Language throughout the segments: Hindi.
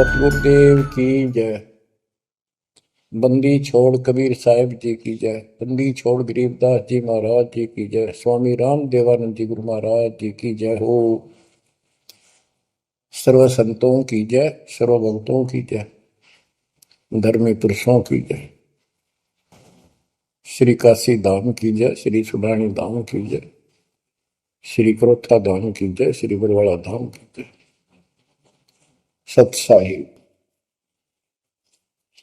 सतगुरुदेव की जय। बंदी छोड़ कबीर साहिब जी की जय। बंदी छोड़ गरीबदास जी महाराज जी की जय। स्वामी राम देवानंद जी गुरु महाराज जी की जय हो। सर्व संतों की जय, सर्व भक्तों की जय, धर्मी पुरुषों की जय। श्री काशी धाम की जय, श्री सुडानी धाम की जय, श्री क्रोथा धाम की जय, श्री बरवाड़ा धाम की जय। सत साहिब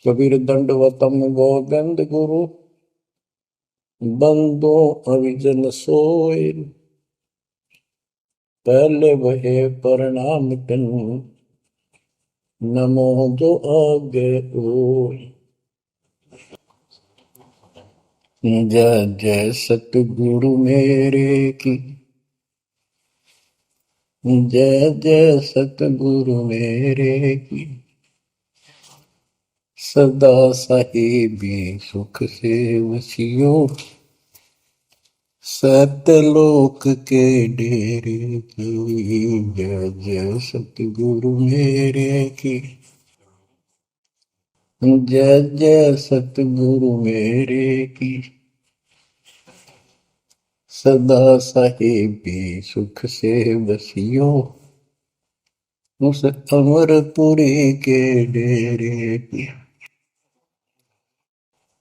कबीर दंडवतम गोविंद गुरु बंदो अविजन सोए। पहले वहे प्रणाम कन नमो जो आगे ओ। जय जय सतगुरु मेरे की, जय जय सतगुरु मेरे की। सदा साहिबी सुख से वसियो, सतलोक के डेरे की। जय जय सतगुरु मेरे की, जय जय सतगुरु मेरे की। सदा साहिबी सुख से बसियो, उस अमरपुरी के डेरे की।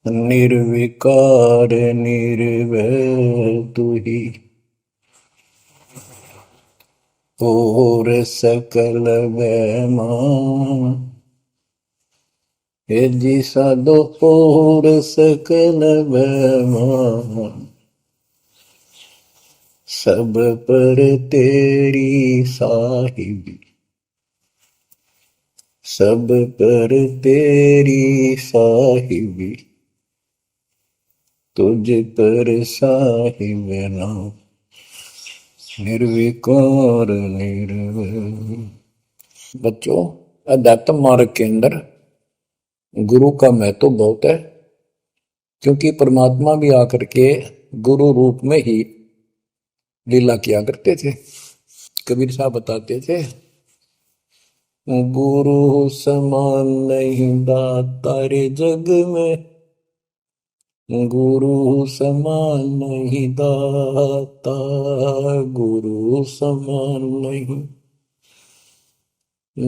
निर्विकार निर्भय तू ही, और सकल बैमान। हे जी साधो और सकल बैमान। सब पर तेरी साहिबी, सब पर तेरी साहिबी। तुझ पर साहिब नाम, निर्विकार निर्भय। बच्चों, अध्यात्म मार्ग के अंदर गुरु का महत्व बहुत है, क्योंकि परमात्मा भी आकर के गुरु रूप में ही लीला किया करते थे। कबीर साहब बताते थे, गुरु समान नहीं दाता रे जग में, गुरु समान नहीं दाता, गुरु समान नहीं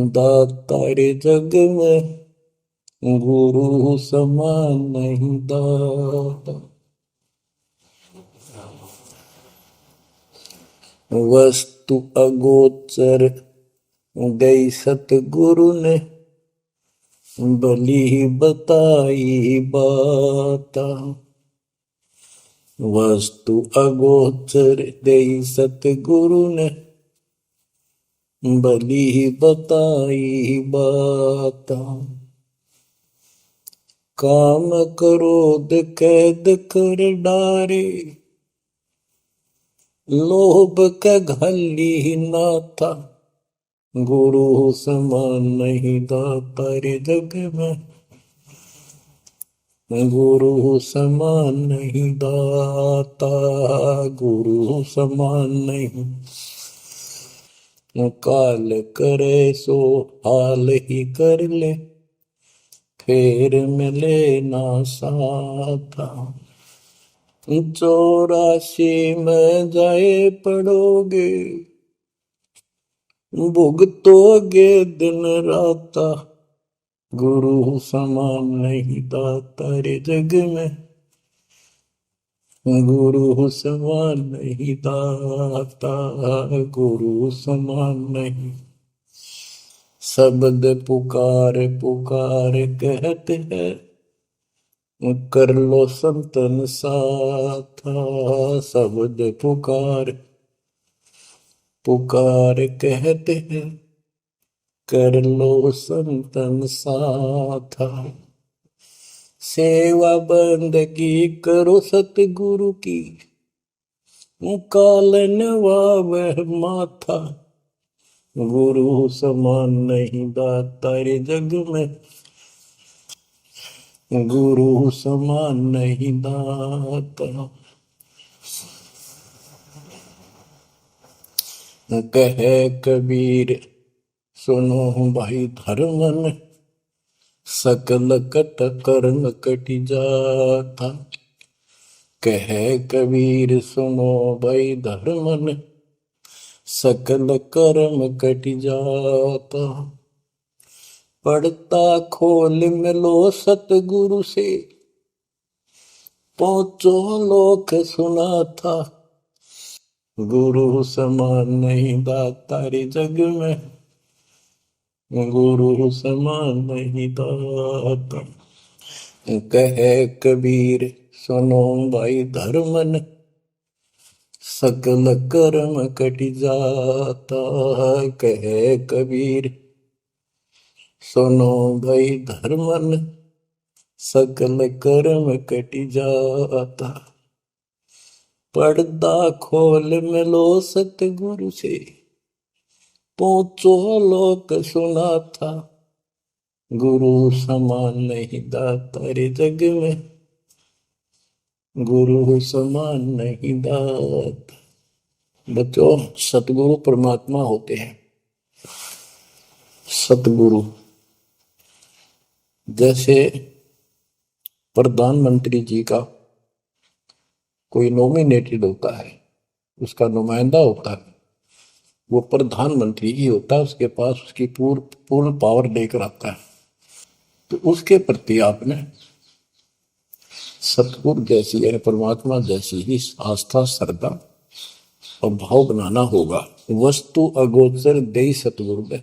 दाता रे जग में, गुरु समान नहीं दाता। वस्तु अगोचर गई सतगुरु ने, भली बताई बाता। वस्तु अगोचर गई सतगुरु ने, भली बताई बाता। काम क्रोध कैद कर डारे, लोभ का घली ना था। गुरु समान नहीं दाता रे जग में, गुरु समान नहीं दाता, गुरु समान नहीं। काल करे सो हाल ही कर ले, फेर मिले ना साथा। 84 में जाए पड़ोगे, भुगतोगे दिन राता। गुरु समान नहीं दाता रे जग में, गुरु समान नहीं दाता, गुरु समान नहीं। शब्द पुकार पुकार कहते हैं, कर लो संतन साथा। शब्द पुकार पुकार कहते हैं, कर लो संतन साथा। सेवा बंदगी करो सतगुरु की, कालन वह माथा। गुरु समान नहीं दाता रे जग में, गुरु समान नहीं दाता। कहे कबीर सुनो भाई धर्मन सकल कट कर्म कटि जाता। कह कबीर सुनो भाई धर्मन सकल कर्म कटि जाता। पढ़ता खोल मिलो सतगुरु से पहुंचो लोक सुना था। गुरु समान नहीं दाता रे जग में, गुरु समान नहीं दाता। कहे कबीर सुनो भाई धर्मन सकल कर्म कटि जाता। कहे कबीर सुनो भाई धर्मन सकल कर्म कटि जाता। पर्दा खोल मिलो सतगुरु से पहुंचो लोक सुना था। गुरु समान नहीं दाता रे जग में, गुरु समान नहीं दाता। बच्चों, सतगुरु परमात्मा होते हैं। सतगुरु जैसे प्रधानमंत्री जी का कोई नॉमिनेटेड होता है, उसका नुमाइंदा होता है, वो प्रधानमंत्री ही होता है, उसके पास उसकी पूर्ण पावर लेकर आता है। तो उसके प्रति आपने सतगुरु जैसी यानी परमात्मा जैसी ही आस्था श्रद्धा और भाव बनाना होगा। वस्तु अगोचर दे सतगुरु में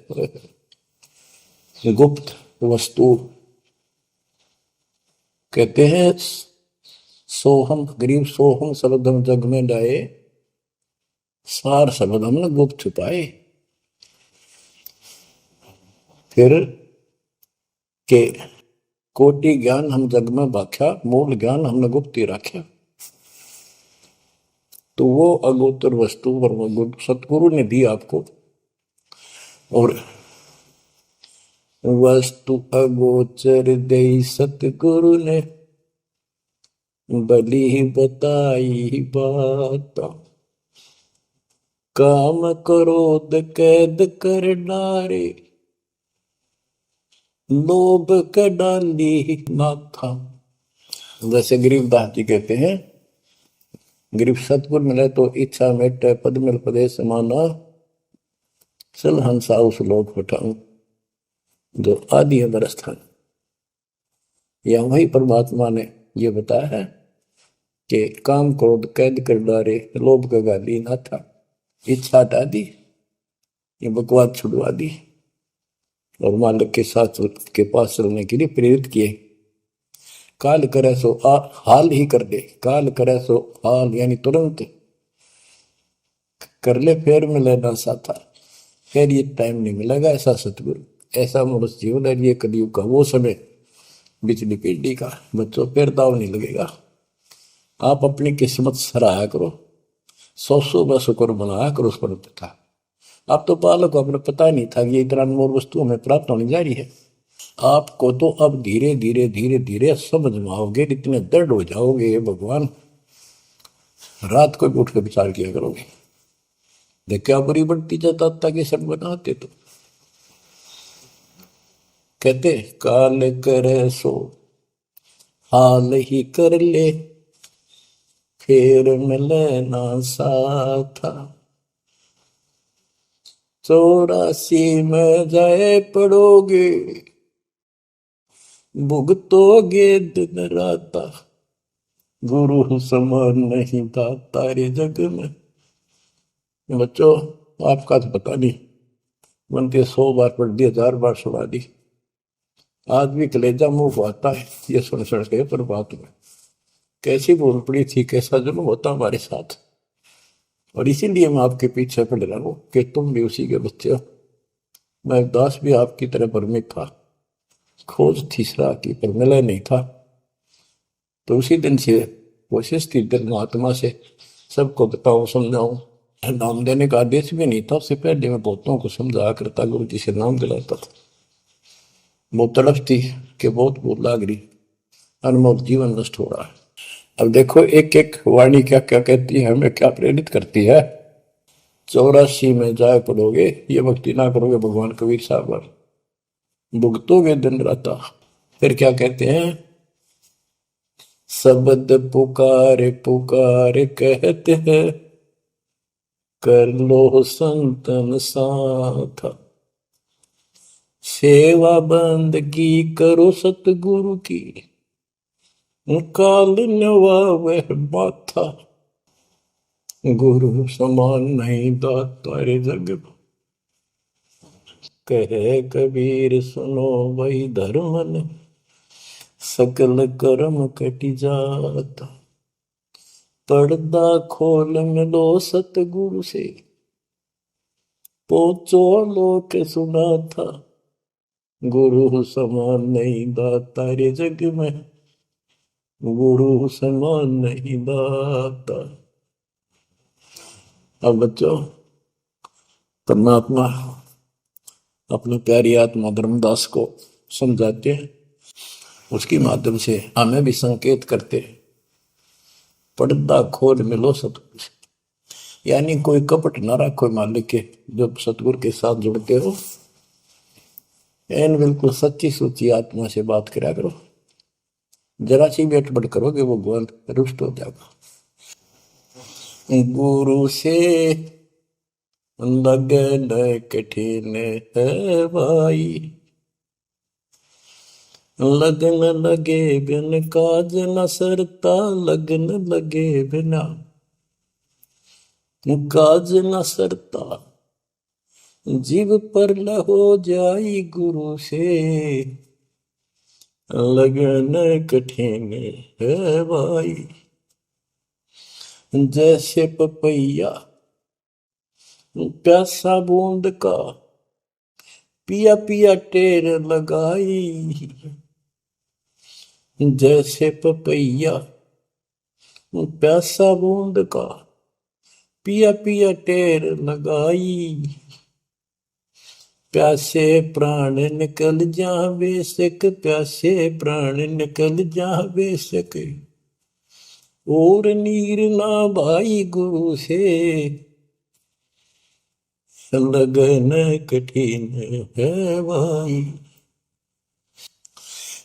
गुप्त वस्तु कहते हैं। सोहम गरीब सोहम शब्दम जग में डाए, सार शब्द हमने गुप्त छुपाए। फिर के कोटि ज्ञान हम जग में बाख्या, मूल ज्ञान हमने गुप्त ही रखा। तो वो अगोचर वस्तु सतगुरु ने दी आपको। और वस्तु अगोचर दे सतगुरु ने बली बताई बात। काम क्रोध कैद कर डारे, लोभ के डाली नाथा। जैसे गरीबदास जी कहते हैं, गरीब सतगुरु मिले तो इच्छा मेटे, पद मिल पदे समाना, चल हंसा उस लोक पठाऊं जो आदि अमर स्थान। या वही परमात्मा ने ये बताया है कि काम क्रोध कैद कर डारे, लोभ का गाली ना था, इच्छा हटा दी, ये बकवाद छुड़वा दी और मालिक के साथ के पास चलने के लिए प्रेरित किए। काल करे सो हाल ही कर दे, काल करे सो हाल यानी तुरंत कर ले, फिर मिले ना साथा, फिर ये टाइम नहीं मिलेगा। ऐसा सतगुरु, ऐसा मनुष्य जीवन है ये कलयुग का वो समय, बिजली पीढ़ी का। बच्चों, फिर दाव नहीं लगेगा। आप अपनी किस्मत सराहा करो, 100 बस शुक्र बनाया करो उस पर था। आप तो बालक को अपने पता नहीं था कि ये इतना अनमोल वस्तु हमें प्राप्त होने जा रही है। आपको तो अब धीरे धीरे धीरे धीरे समझ में आओगे, इतने दृढ़ हो जाओगे। ये भगवान रात को भी उठ कर विचार किया करोगे। देख क्या बुरी बढ़ती जाता ताकि सब बनाते। तो कहते काल करे सो हाल ही कर ले, फिर मिले ना साथा। 84 में जाए पड़ोगे, भुगतोगे दिन राता। गुरु समान नहीं दाता रे जग में। बच्चों, आपका तो पता नहीं, बनते 100 बार पढ़ दी, 1000 बार सुना दी, आज भी कलेजा मुंह को आता है ये सुन के। पर बात में कैसी बोल पड़ी थी, कैसा जुल्म होता हमारे साथ। और इसीलिए मैं आपके पीछे पड़ रहा हूं कि तुम भी उसी के बच्चे हो। मैं दास भी आपकी तरह भ्रमित था, खोज तीसरा की पर मिला नहीं था। तो उसी दिन से कोशिश थी महात्मा से सबको बताऊं समझाऊं। नाम देने का आदेश भी नहीं था, उससे पहले मैं बहुतों को समझाया करता, गुरु जी से नाम दिलाता था। बहुत तड़प थी कि बहुत भूल लाग रही, अनमोल जीवन नष्ट हो रहा है। अब देखो एक एक वाणी क्या क्या कहती है, हमें क्या प्रेरित करती है। 84 में जाए पड़ोगे, ये भक्ति ना करोगे भगवान कबीर साहब पर, भुगतोगे दिन रात। फिर क्या कहते हैं, शब्द पुकार पुकार कहते हैं, कर लो संतन साथ, सेवा बंदगी करो सतगुरु की, काल नवावे माथा, गुरु समान नहीं दाता रे जग में। कहे कबीर सुनो वही धर्म ने, सकल कर्म कटि जाता, पर्दा खोल मिलो सतगुरु से, पोचो लोक सुना था, गुरु समान नहीं दाता रे जग में, गुरु समान नहीं दाता। अब बच्चों, परमात्मा अपनी प्यारी आत्मा धर्मदास को समझाते हैं, उसके माध्यम से हमें भी संकेत करते हैं, पर्दा खोल मिलो सतगुरु से, यानी कोई कपट ना रखो मालिक के, जब सतगुरु के साथ जुड़ते हो, एन बिल्कुल सच्ची सुची आत्मा से बात करा करो, जरा सी भी अटपट करोगे वो भगवान रुष्ट हो जाएगा। गुरु से लगन कठिन है भाई, लगन लगे बिन काज न सरता, लगन लगे बिना काज न सरता, जीव पर हो जाई गुरु से, लगन कठिन है भाई। जैसे पपैया प्यासा बूंद का, पिया पिया टेर लगाई, जैसे पपैया प्यासा बूंद का, पिया पिया टेर लगाई, प्यासे प्राण निकल जा बेशक, प्यासे प्राण निकल जा बेशक, और नीर ना भाई गुरु से, लगन कठिन है भाई।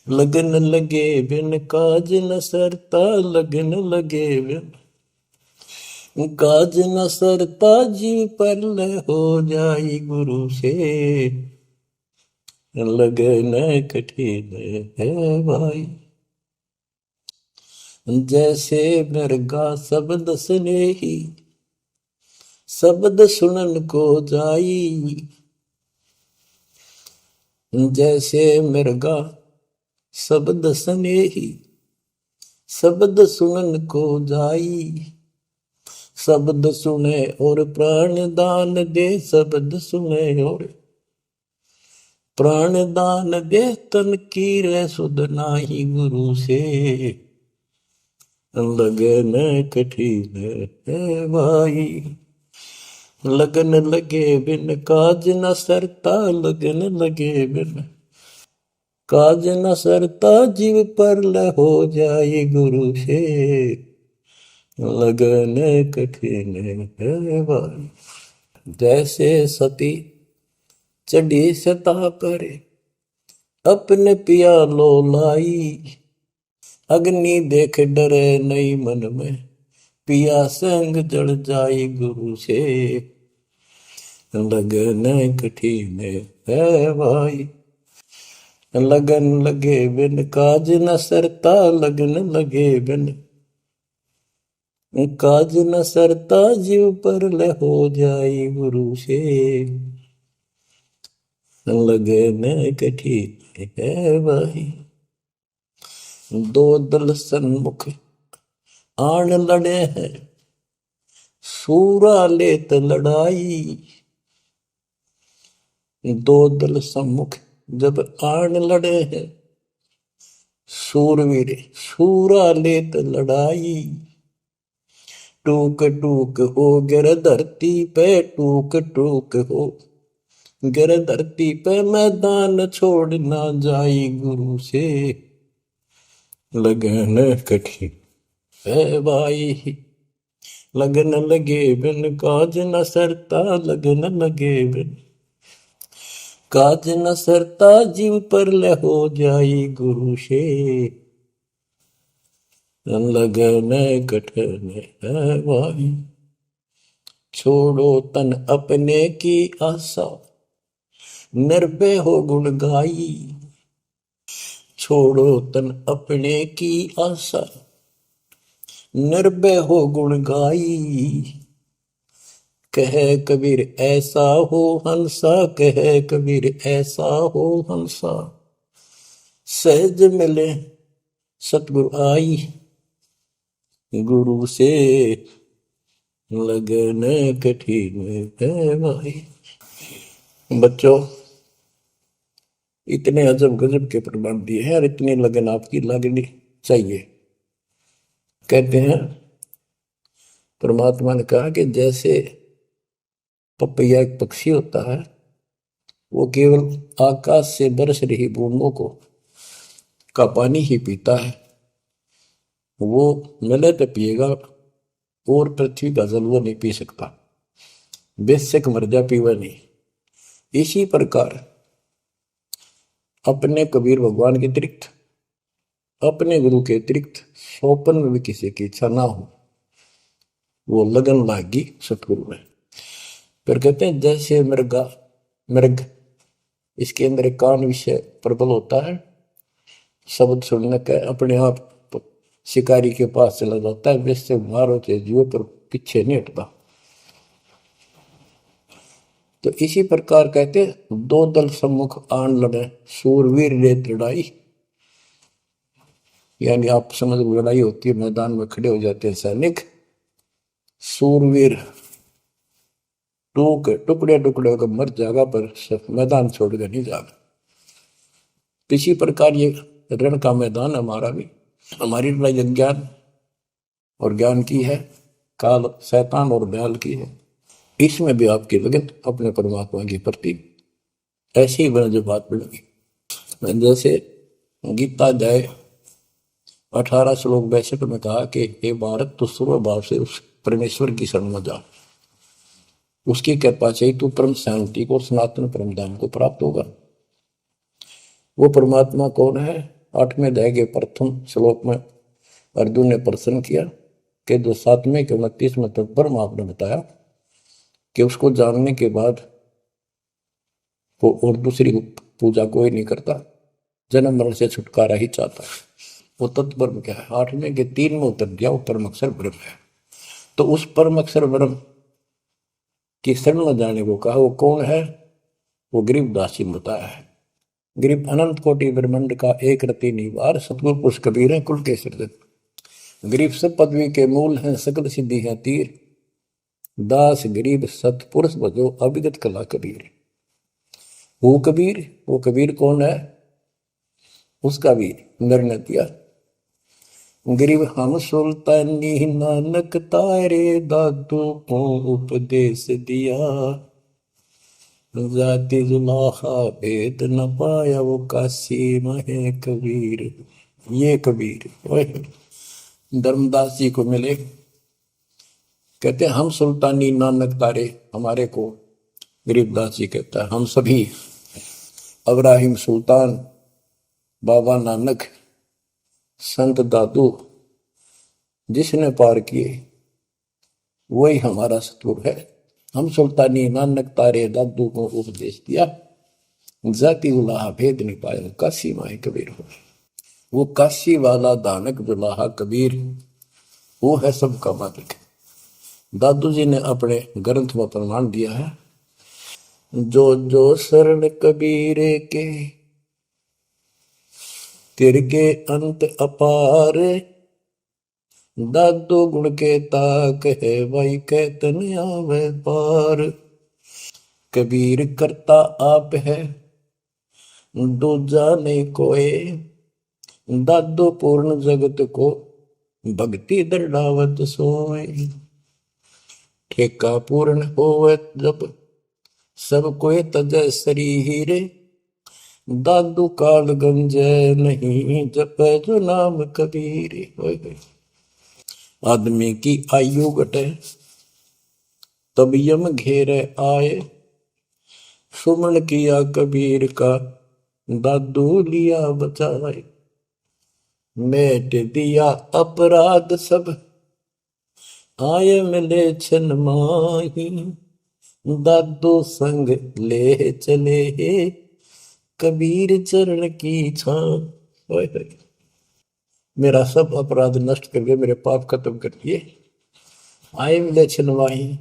लगन लगे बिन काज न सरता, लगन लगे बिन काज न सरता, जीव पर हो जाई गुरु से, लगन कठिन है भाई। जैसे मृगा शब्द स्नेही, शब्द सुनन को जाई, जैसे मृगा शब्द स्नेही, शब्द सुनन को जाई, शब्द सुने और प्राण दान दे, शब्द सुने और प्राण दान दे, तन की रे सुध नाही गुरु से, लगन कठिन है भाई। लगन लगे बिन काज न सरता, लगन लगे बिन काज न सरता, जीव पर हो जाए गुरु से, लगन कठिन है भाई। जैसे सती चढ़ी सता पर, अपने पिया लो लाई, अग्नि देख डरे नहीं मन में, पिया संग जड़ जाई गुरु से, लगन कठिन है भाई। लगन लगे बिन काज न सरता, लगन लगे बिन काज न सरता, जीव पर हो जाई गुरु से, लगन कठिन है भाई। दो दल सन्मुख आन लड़े हैं, सूरा लेत लड़ाई, दो दल सम्मुख जब आन लड़े हैं, सूरवीर सूरा लेत लड़ाई, टूक टूक हो गिर धरती पे, टूक टूक हो गिर धरती पे, मैदान छोड़ ना जाई गुरु से, लगन कठिन है भाई। लगन लगे बिन काज न सरता, लगन लगे बिन काज न सरता, जीव पर ले हो जाई गुरु से, लगन कठन है भाई। छोड़ो तन अपने की आशा, निर्भय हो गुण गाई। छोड़ो तन अपने की आशा, निर्भय हो गुण गाई। कह कबीर ऐसा हो हंसा, कह कबीर ऐसा हो हंसा, सहज मिले सतगुरु आई। गुरु से लगन कठिन है भाई। बच्चों, इतने अजब गजब के प्रमाण दिए हैं और इतनी लगन आपकी लगनी चाहिए। कहते हैं परमात्मा ने कहा कि जैसे पपैया एक पक्षी होता है, वो केवल आकाश से बरस रही बूंदों को का पानी ही पीता है, वो मिले तो पिएगा, और पृथ्वी का जल वो नहीं पी सकता, बेशक मर जा पीवा नहीं। इसी प्रकार अपने कबीर भगवान के अतिरिक्त, अपने गुरु के अतिरिक्त सोपन में भी किसी की इच्छा ना हो, वो लगन लागी सतगुरु में। फिर कहते हैं जैसे मृगा मृग, इसके अंदर एक कान विषय प्रबल होता है, शब्द सुनने का अपने आप शिकारी के पास चला जाता है, वैसे मारो चाहे जीव पर पीछे नहीं हटता। तो इसी प्रकार कहते दो दल सम्मुख आन लड़े, सूरवीर रेत लड़ाई। यानी आप समझ लड़ाई होती है, मैदान में खड़े हो जाते हैं सैनिक, सूरवीर टुकड़े टुकड़े होकर मर जाएगा, पर मैदान छोड़कर नहीं जाएगा। इसी प्रकार ये रण का मैदान हमारा भी, हमारी लड़ाई अज्ञान और ज्ञान की है, काल शैतान और दयाल की है। इसमें भी आपकी लगन अपने परमात्मा के प्रति ऐसी ही बना जो बात मिलेगी। जैसे गीता अध्याय 18 श्लोक 62 में कहा कि हे भारत, तो सर्व भाव से उस परमेश्वर की शरण में जा, उसकी कृपा से ही तू परम शांति को, सनातन परम धाम को प्राप्त होगा। वो परमात्मा कौन है? 8वें अध्याय के प्रथम श्लोक में अर्जुन ने प्रश्न किया कि जो 7वें के 29वें तक परम आपने बताया कि उसको जानने के बाद वो और दूसरी पूजा कोई नहीं करता, जन्म मरण से छुटकारा ही चाहता है। वो तत्पर क्या है? 8वें के 3 में उत्तर दिया, वो परम अक्षर ब्रह्म है। तो उस परम अक्षर ब्रह्म की शरण में जाने को कहा। वो कौन है? वो गरीबदास जी बताया है। गरीब अनंत कोटि ब्रह्मांड का एक रति निवार, सतगुरु पुरुष कबीर है कुल के सृजन। गरीब सब पदवी के मूल हैं, सकल सिद्धि है तीर, दास गरीब सतपुरुष बजो अभिगत कला कबीर। वो कबीर कौन है? उसका भी निर्णय दिया। गरीब हम सुल्तानी नानक तारे, दादू को उपदेश दिया, जाति जुलाहा भेद न पाया, वो काशी में कबीर। ये कबीर धर्मदास जी को मिले, कहते हम सुल्तानी नानक तारे, हमारे को गरीबदास जी कहता है हम सभी अब्राहिम सुल्तान, बाबा नानक, संत दादू जिसने पार किए वही हमारा सतगुरु है। हम सुल्तानी नानक तारे, दादू को उपदेश दिया, जाति उलाहा भेद नहीं पाया, काशी माए कबीर हो। वो काशी वाला दानक दुलाहा कबीर, वो है सबका मालिक। दादू जी ने अपने ग्रंथ में प्रमाण दिया है, जो जो शरण कबीरे के, तिरके अंत अपार, दादू गुण के ताक है, वही कहतन आवे पार। कबीर करता आप है, दूजा नहीं कोई, दादू पूर्ण जगत को, भक्ति दृढ़ावत सोए। ठेका पूर्ण होवत जब, सब कोई तजय शरीर, दादू काल गंजय नहीं, जप जो नाम कबीर। आदमी की आयु घटे तब यम घेरे आए। सुमन किया कबीर का दादू लिया बचाए। मेट दिया अपराध सब आए मिले छन माही। दादू संग ले चले कबीर चरण की छां। मेरा सब अपराध नष्ट करके मेरे पाप खत्म कर दिए। आए मिले छन माही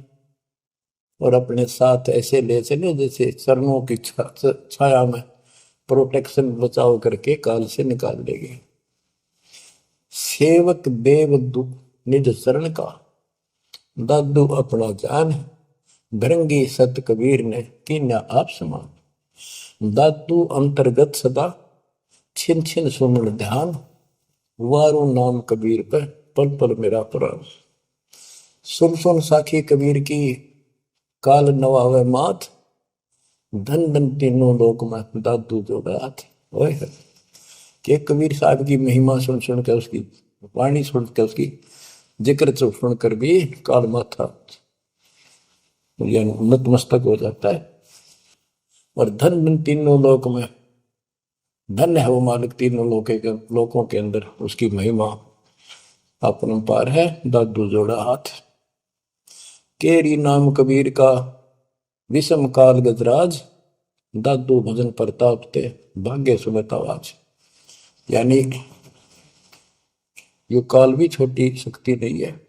और अपने साथ ऐसे ले चले जैसे चरणों की छाया में प्रोटेक्शन बचाव करके काल से निकाल लेंगे। सेवक देव निज शरण का दादू अपना जान। भृंगी सत कबीर ने कीन्या आप समान। दादू अंतर्गत सदा छिन छिन सुमन ध्यान। वारू नाम कबीर पर पल पल मेरा प्राण। सुन सुन साखी कबीर की काल नवावे माथ। धन धन तीनों लोक में दादू जो गाथ। ओए के कबीर साहब की महिमा सुन सुन के उसकी वाणी सुन के उसकी जिक्र सुनकर भी काल माथा नतमस्तक हो जाता है। और धन धन तीनों लोक में धन्य है वो मालिक तीनों लोकों के अंदर उसकी महिमा अपरंपार है। दादू जोड़ा हाथ केरी नाम कबीर का विषम काल गजराज। दादू भजन प्रताप ते भाग्य सुबतावाज। यानी ये काल भी छोटी शक्ति नहीं है।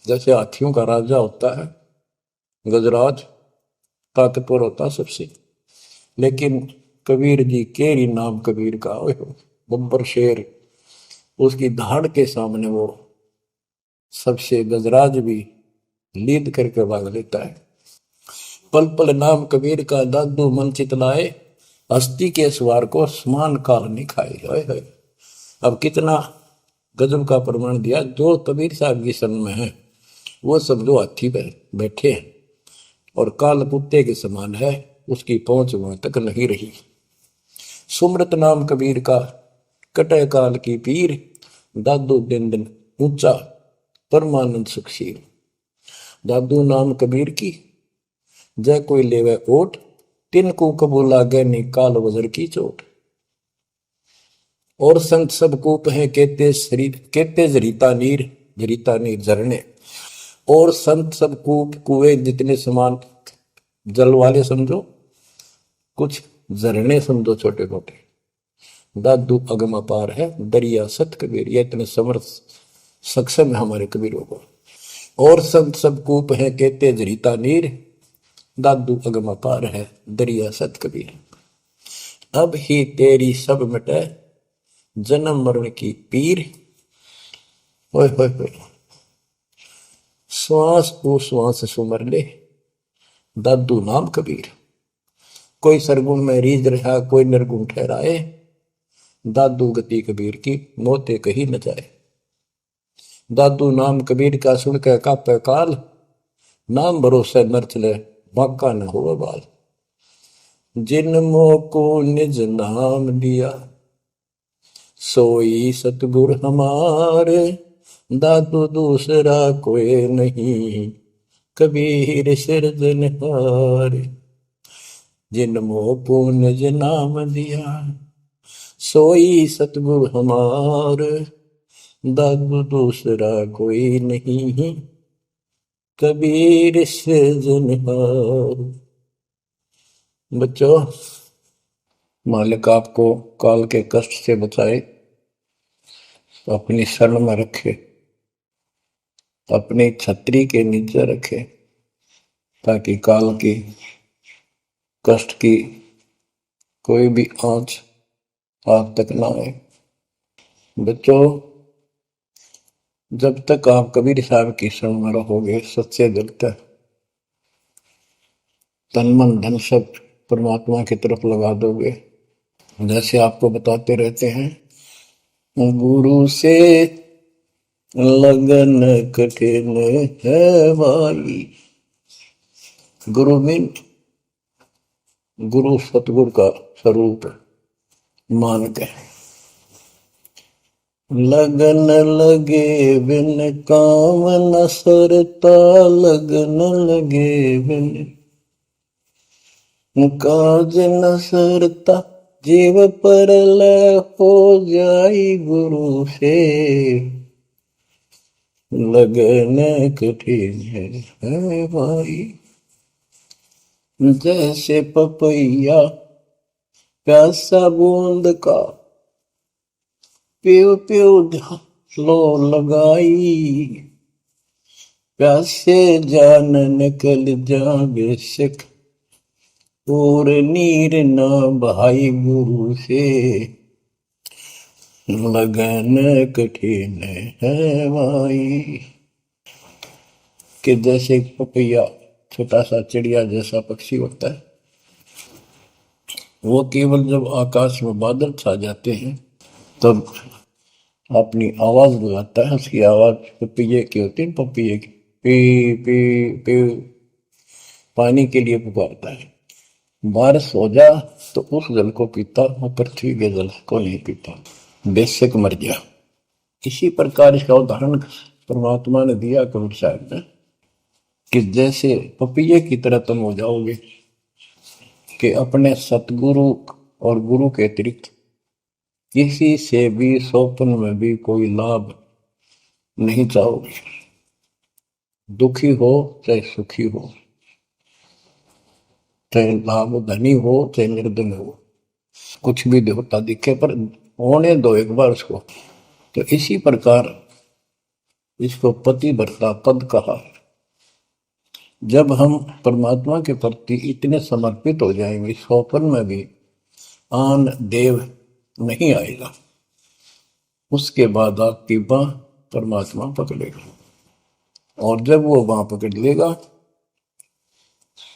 जैसे हाथियों का राजा होता है गजराज ताकतवर होता सबसे, लेकिन कबीर जी केरी नाम कबीर का बब्बर शेर उसकी धाड़ के सामने वो सबसे गजराज भी लीद करके भाग लेता है। पल पल नाम कबीर का दादू मन चितलाए। हस्ती के सवार को समान काल नहीं खाए। अब कितना गजब का प्रमाण दिया। जो कबीर साहब की शरण में है वो सब जो हाथी पे बैठे हैं और काल कुत्ते के समान है उसकी पहुंच वहां तक नहीं रही। सुमरत नाम कबीर का कटे काल की पीर। दादू दिन दिन ऊंचा परमानंद सुखशील। दादू नाम कबीर की जय कोई लेवे ओट। तिनको कबूल लागे नी काल वजर की चोट। और संत सब कूप है कहते शरीर कहते जरीता नीर झरने। और संत सब कूप कुएं जितने समान जल वाले समझो, कुछ झरने समझो छोटे मोटे। दादू अगम अपार है दरिया सत कबीर। ये इतने समर्थ सक्षम है हमारे कबीरों को। और संत सब कूप है कहते जरीता नीर। दादू अगम अपार है दरिया सत कबीर। अब ही तेरी सब मिटे जन्म मरण की पीर। ओए होए होए श्वास को श्वास सुमर ले दादू नाम कबीर। कोई सरगुण में रीझ रहा कोई निर्गुण ठहराए। दादू गति कबीर की मोते कही न जाए। दादू नाम कबीर का सुन के कापे काल। नाम भरोसे नर चले बांका न हो बाल। जिन मोह को निज नाम दिया सोई सतगुर हमारे। दादू दूसरा कोई नहीं कबीर सिरजनहार। जिन मोह को निज नाम दिया सोई सतगुर हमार। दादू दूसरा कोई नहीं कबीर सिरजनहार। बच्चों मालिक आपको काल के कष्ट से बचाए, अपनी शरण में रखे, अपनी छतरी के नीचे रखे ताकि काल की कष्ट की कोई भी आंच आप तक ना आए। बच्चों जब तक आप कबीर साहब की शरण में रहोगे सच्चे दिल तक तन मन धन सब परमात्मा की तरफ लगा दोगे। जैसे आपको बताते रहते हैं गुरु से लगन कठिन है भाई। गुरु मीन गुरु सतगुरु का स्वरूप मान के लगन लगे बिन काम न सरता, लगन लगे बिन काज न सरता, जीव पर लय हो जाई गुरु से, लगन कठिन है भाई। जैसे पपैया प्यासा बूंद का, प्यू प्यू लो लगाई, प्यासे जान निकल जा बेशक, और नीर न भाई गुरु से, लगन कठिन है भाई। कि जैसे पपैया छोटा सा चिड़िया जैसा पक्षी होता है, वो केवल जब आकाश में बादल छा जाते हैं तब अपनी आवाज लगाता है। उसकी आवाज पपैये की होती है, पपैये की पी पी पी, पानी के लिए पुकारता है। बारिश हो जा तो उस जल को पीता, वो पृथ्वी के जल को नहीं पीता, बेशक मर गया। इसी प्रकार इसका उदाहरण परमात्मा ने दिया कबीर साहब ने कि जैसे पपैये की तरह तुम हो जाओगे कि अपने सतगुरु और गुरु के अतिरिक्त किसी से भी स्वप्न में भी कोई लाभ नहीं चाहोगे। दुखी हो चाहे सुखी हो, चाहे लाभ धनी हो चाहे निर्धन हो, कुछ भी देवता दिखे पर होने दो एक बार उसको। तो इसी प्रकार इसको पतिव्रता पद कहा। जब हम परमात्मा के प्रति इतने समर्पित हो जाएंगे, स्वप्न में भी आन देव नहीं आएगा, उसके बाद आपकी बाह परमात्मा पकड़ेगा। और जब वो बाह पकड़ लेगा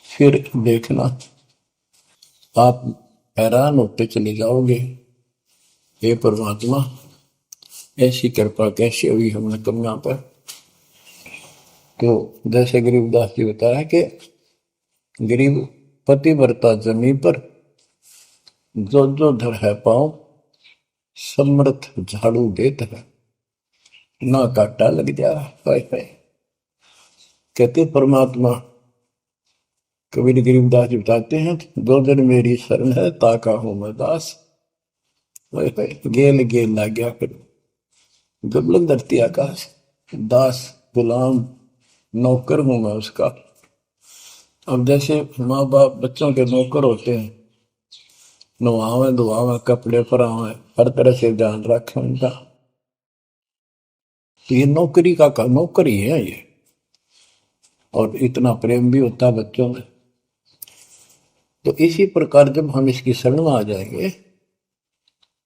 फिर देखना आप हैरान होते चले जाओगे, हे परमात्मा ऐसी कृपा कैसे हुई हमने कन्या पर। तो जैसे गरीबदास जी बताया कि गरीब पतिव्रता जमी पर, जो जो धर है पाँव समर्थ झाड़ू देत है, ना काटा लग जा। कहते परमात्मा कबीर गरीबदास जी बताते हैं, दो दिन मेरी शरण है ताका हूं मैं दास, गेल गेल ला गया फिर दुर्लभ धरती आकाश, दास गुलाम नौकर हूं मैं उसका। अब जैसे माँ बाप बच्चों के नौकर होते हैं, नवावे धुआवे कपड़े परावे हर तरह से ध्यान रखे उनका, तो ये नौकरी का नौकर ही है ये। और इतना प्रेम भी होता है बच्चों में। तो इसी प्रकार जब हम इसकी शरण में आ जाएंगे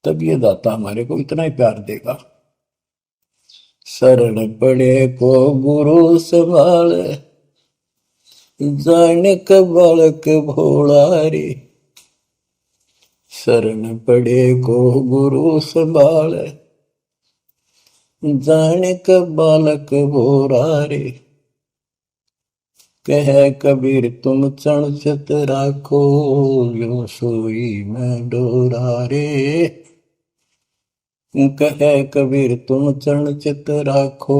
तब ये दाता हमारे को इतना ही प्यार देगा। शरण पड़े को गुरु संभाले, जाने का बालक भोला रे, शरण पड़े को गुरु संभाले, जाने का बालक भोला रे, कह कबीर तुम चरण चित राखो, यो सोई मैं डोरा रे, कह कबीर तुम चरण चित राखो,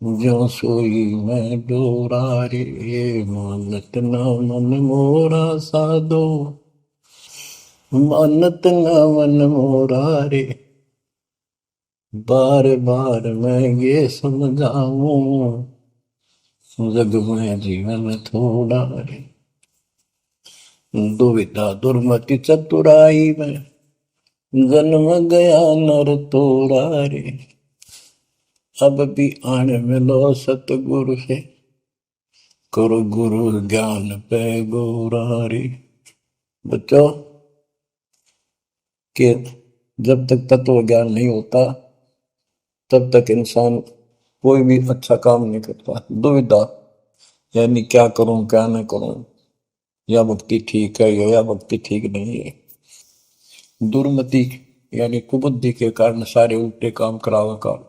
जो सोई मैं डोरा रे, मानत न मन मोरा साधो, मानत न मन मोरा रे, बार बार मैं ये समझाऊं, जग में जीवन थोड़ा रे, दुविधा दुर्मति चतुराई में जन्म गया नर तोड़ा रे, अब भी आने मिलो सतगुरु से, करो गुरु ज्ञान पे गोरा रे। बच्चों कि जब तक तत्व ज्ञान नहीं होता तब तक इंसान कोई भी अच्छा काम नहीं करता। दुविधा यानी क्या करूं क्या न करूं, या भक्ति ठीक है या भक्ति ठीक नहीं है। दुर्मति यानी कुबुद्धि के कारण सारे उल्टे काम करावा काम।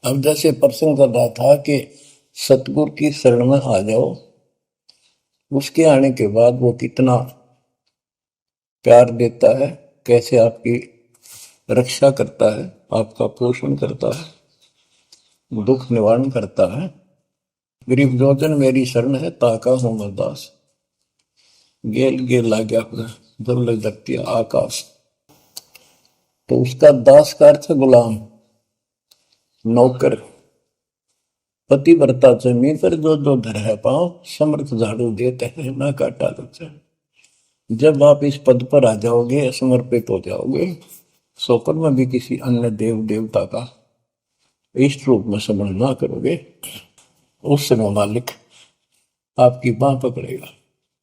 अब जैसे प्रसंग कर रहा था कि सतगुरु की शरण में आ जाओ, उसके आने के बाद वो कितना प्यार देता है, कैसे आपकी रक्षा करता है, आपका पोषण करता है, दुख निवारण करता है। गरीब जोजन मेरी शरण है, ताका हूं मैं दास। गेल गेल ला गया जब लग धरती आकाश। तो उसका दास का अर्थ गुलाम, नौकर। पतिव्रता जमी पर जो जो धर है पाओ, समर्थ झाड़ू देते हैं ना काटा लगता है। जब आप इस पद पर आ जाओगे, समर्पित हो जाओगे, सोकर में भी किसी अन्य देव देवता का इष्ट रूप में समझ ना करोगे, उस समय मालिक आपकी बाह पकड़ेगा।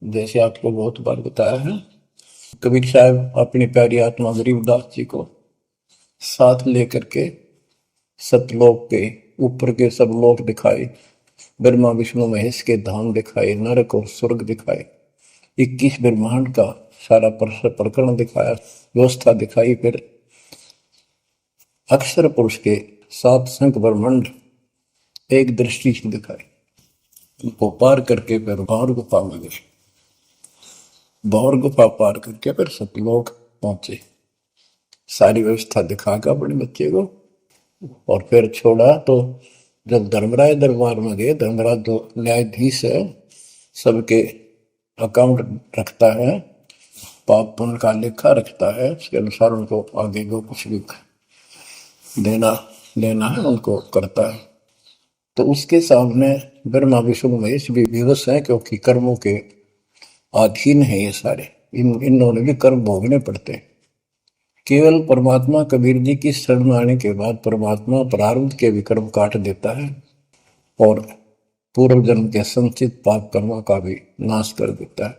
जैसे आपको बहुत बार बताया है, कबीर साहब अपनी प्यारी आत्मा गरीबदास जी को साथ लेकर के सतलोक के ऊपर के सब लोक दिखाए, ब्रह्मा विष्णु महेश के धाम दिखाए, नरक और स्वर्ग दिखाए, 21 ब्रह्मांड का सारा प्रकरण दिखाया, व्यवस्था दिखाई। फिर अक्षर पुरुष के 7 संख ब्रह्मांड एक दृष्टि से दिखाए। उनको पार करके फिर भौर गुफा में गए, भौर गुफा पार करके फिर सतलोक पहुंचे। सारी व्यवस्था दिखाकर अपने बच्चे को और फिर छोड़ा। तो जब धर्मराय दरबार में गए, धर्मराज जो न्यायाधीश है, सबके अकाउंट रखता है, पाप पुण्य का लेखा रखता है, उसके अनुसार उनको आगे जो कुछ भी देना लेना है उनको करता है। तो उसके सामने ब्रह्मा विष्णु महेश भी विवश है, क्योंकि कर्मों के अधीन है ये सारे, इन्होंने भी कर्म भोगने पड़ते हैं। केवल परमात्मा कबीर जी की शरण आने के बाद परमात्मा प्रारब्ध के भी कर्म काट देता है और पूर्व जन्म के संचित पाप कर्मों का भी नाश कर देता है।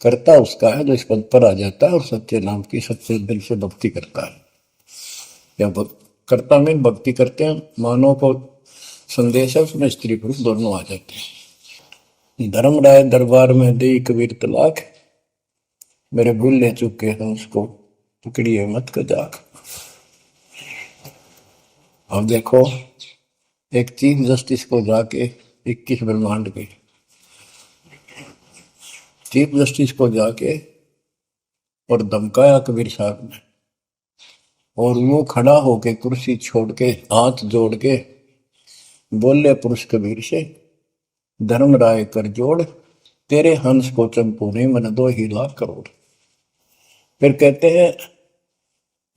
करता उसका है जो इस पद पर आ जाता है और सच्चे नाम की सच्चे दिल से भक्ति करता है। या करता में भक्ति करते हैं, मानव को संदेश है, उसमें स्त्री पुरुष दोनों आ जाते हैं। धर्मराय दरबार में दे कबीर तलाक, मेरे भूल ले चुके हैं उसको पकड़िए मत कजाक। अब देखो, एक चीफ जस्टिस को जाके 21 ब्रह्मांड के चीफ जस्टिस को जाके और धमकाया कबीर साहब ने, और वो खड़ा होके कुर्सी छोड़ के हाथ जोड़ के बोले पुरुष कबीर से, धर्मराय कर जोड़, तेरे हंस को चंपू ने मन 2 ही लाख करोड़। फिर कहते हैं,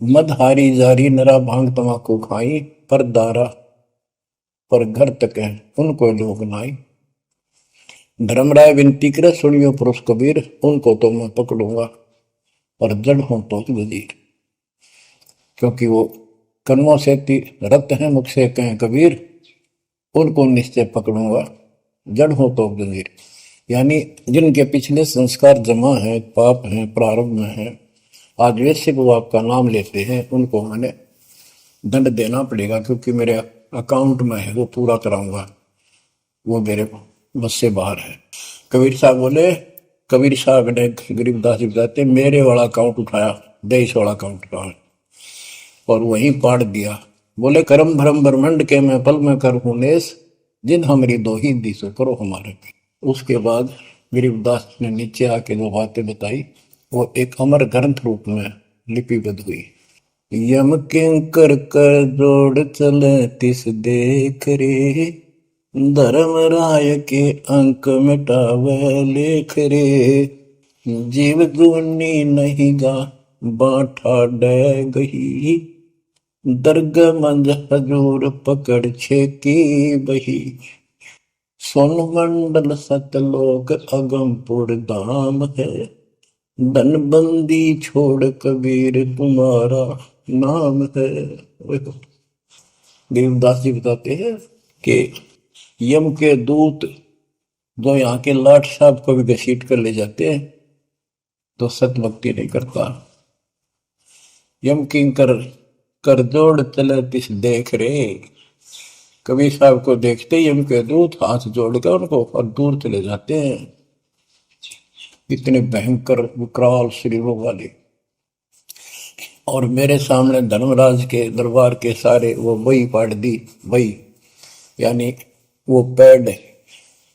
मद हारी जारी नरा भांग तमाकू खाई, पर दारा पर घर तक है उनको लोग नाई। धर्मराय विनती करे, सुनियो पुरुष कबीर, उनको तो मैं पकड़ूंगा और जड़ हूं तो वजीर। क्योंकि वो कर्मों से रत है, मुख से कहें कबीर, उनको निश्चय पकड़ूंगा, जड़ हो तो वजीर। यानी जिनके पिछले संस्कार जमा है, पाप है, प्रारब्ध में है, आज वैसे वो आपका नाम लेते हैं, उनको मैंने दंड देना पड़ेगा, क्योंकि मेरे अकाउंट में है, वो पूरा कराऊंगा, वो मेरे बस से बाहर है। कबीर साहब बोले, कबीर साहब ने गरीबदास जी बताते, मेरे वाला अकाउंट उठाया, देश वाला अकाउंट कहा और वहीं पाड़ दिया। बोले, करम भरम ब्रह्मंड के मैं पल में कर हूं नेस, जिन हमारी 2 ही दी सो करो हमारे। उसके बाद गरीबदास ने नीचे आके जो बातें बताई, वो एक अमर ग्रंथ रूप में लिपिबद्ध हुई। यम किंकर कर जोड़ चले तिस देख रे, धर्म राय के अंक मिटावे लेख रे, जीव जूनी नहीं गा बाठा डे गही, दर्ग मंज हजूर पकड़ छेकी बही, सोन मंडल सतलोक अगमपुर धाम है, धनबंदी छोड़ कबीर तुम्हारा नाम है। देवदास जी बताते हैं कि यम के दूत जो यहाँ के लाट साहब को भी घसीट कर ले जाते हैं तो सत भक्ति नहीं करता। यम किंकर कर जोड़ चले तिस देख रे, कबीर साहब को देखते यम के दूत हाथ जोड़कर उनको और दूर चले जाते हैं। इतने भयंकर विकराल शरीरों वाले। और मेरे सामने धर्मराज के दरबार के सारे वो बही पाड़ दी, बही यानी वो पैड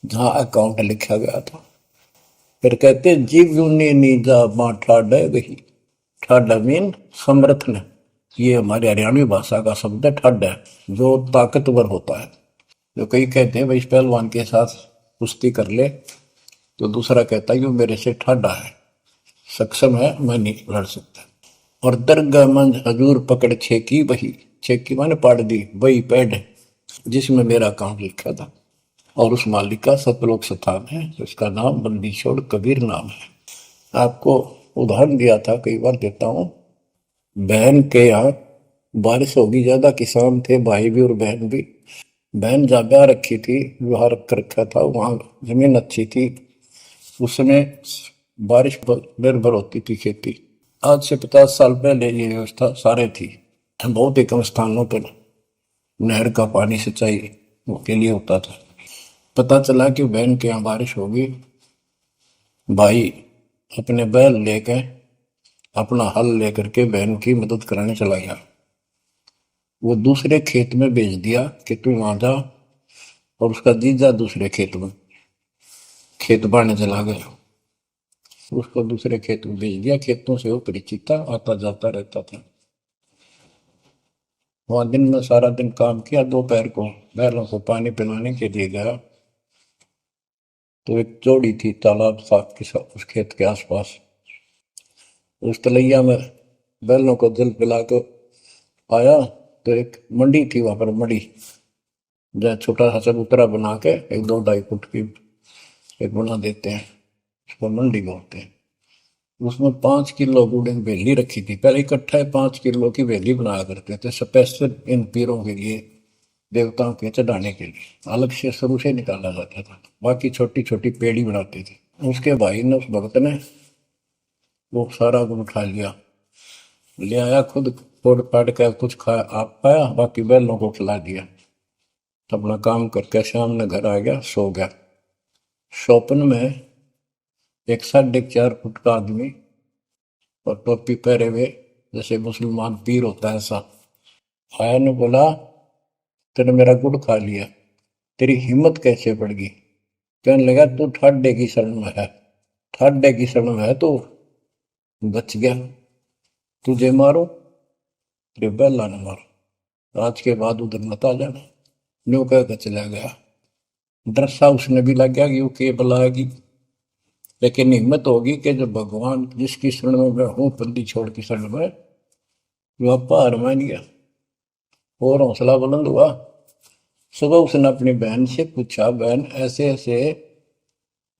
जहां अकाउंट लिखा गया था। फिर कहते जीव यूनी नीजा मां ठाडा गही, ठाडा मीन समर्थ ने, ये हमारे हरियाणवी भाषा का शब्द है ठड है, जो ताकतवर होता है। जो कई कहते हैं भाई इस पहलवान के साथ कुश्ती कर ले, तो दूसरा कहता है कि वो मेरे से ठाडा है, सक्षम है, मैं नहीं लड़ सकता। और दरगाह मंज हजूर पकड़ छेकी वही, छेकी माने पाड़ दी वही पैड है जिसमें मेरा काम लिखा था। और उस मालिक का सतलोक स्थान है, उसका नाम बंदी छोड़ कबीर नाम है। आपको उदाहरण दिया था, कई बार देता हूँ। बहन के यहाँ बारिश होगी ज्यादा, किसान थे भाई भी और बहन भी। बहन जहाँ ब्याह रखी थी, विवाह रख रखा था, वहां जमीन अच्छी थी, उसमें बारिश पर निर्भर होती थी खेती। आज से 50 साल पहले ये व्यवस्था सारे थी। बहुत ही कम स्थानों पर नहर का पानी सिंचाई के लिए होता था। पता चला कि बहन के यहाँ बारिश होगी, भाई अपने बैल लेकर, अपना हल लेकर के बहन की मदद कराने चला गया। वो दूसरे खेत में भेज दिया कि तू वहां जा, और उसका जीजा दूसरे खेत में खेत बांटने चला गया। उसको दूसरे खेत में भेज दिया, खेतों से वो परिचित था, आता जाता रहता था। वहां दिन में सारा दिन काम किया, दोपहर को बैलों को पानी पिलाने के लिए गया, तो एक जोड़ी थी तालाब था उस खेत के आसपास। उस तलैया में बैलों को जल पिला कर आया, तो एक मंडी थी वहां पर, मंडी जहाँ छोटा सा चबूतरा बना के 1-2 ढाई फुट की एक बना देते हैं, उसको मंडी बोलते हैं। उसमें 5 किलो गुड़ की वेली रखी थी, पहले इकट्ठा 5 किलो की वेली बनाया करते थे स्पेशल इन पीरों के लिए, देवताओं के चढ़ाने के लिए अलग से शुरू से निकाला जाता था। बाकी छोटी छोटी पेड़ी बनाते थे। उसके भाई ने, उस भक्त ने, वो सारा गुड़ उठा लिया, ले आया, खुद फोड़ फाड़ कर कुछ खाया, आप खाया, बाकी बैलों को खिला दिया। अपना काम करके शाम में घर आ गया, सो गया। स्वप्न में एक 4.5 फुट का आदमी और टोपी पहरे हुए, जैसे मुसलमान पीर होता है ऐसा, आया ने बोला, तेने मेरा गुड़ खा लिया, तेरी हिम्मत कैसे बढ़ गई? कहने लगा, तू ठाडे की शरण में है, ठाडे की शरण में है तो बच गया, तुझे मारो तेरे बैला ने मारो, आज के बाद उधर मत आ जाना। न्यू कहकर चला गया। डरसा उसने भी लग गया कि वो के बुलाएगी, लेकिन हिम्मत होगी कि जब भगवान जिसकी शरण में मैं हूं, बंदी छोड़ की शरण में, वह हार मान गया और हौसला बुलंद हुआ। सुबह उसने अपनी बहन से पूछा, बहन ऐसे ऐसे,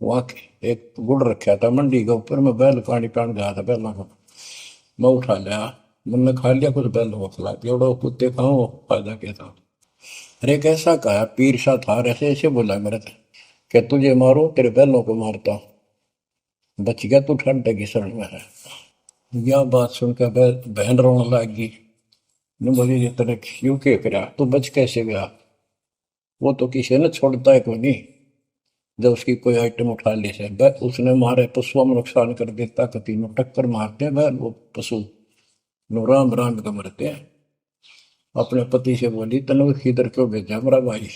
वहां एक गुड़ रखा था मंडी के ऊपर, मैं बैल पानी पान गया था बैलों को, मैं उठा लिया, मैंने खा लिया, कुछ बैल को खिला दिया, उड़ा कुत्ते खाओ, फायदा क्या था? अरे कैसा कहा, पीर सा था, ऐसे ऐसे बोला मेरे से कि तुझे मारो तेरे बैलों को मारता, बच गया तू ठंडे की शरण में है। यह बात सुनकर बहन रोने लगी। ने बोली, ये तेरे क्यों के करा, तू बच कैसे गया? वो तो किसी ने छोड़ता है कोई नहीं, जब उसकी कोई आइटम उठा ली से उसने मारे पशुओं में नुकसान कर देता, कभी नु टक्कर मारते हैं बैल, वो पशु नु राम राम का मरते हैं। अपने पति से बोली, तनु इधर क्यों भेजा मेरा भाई?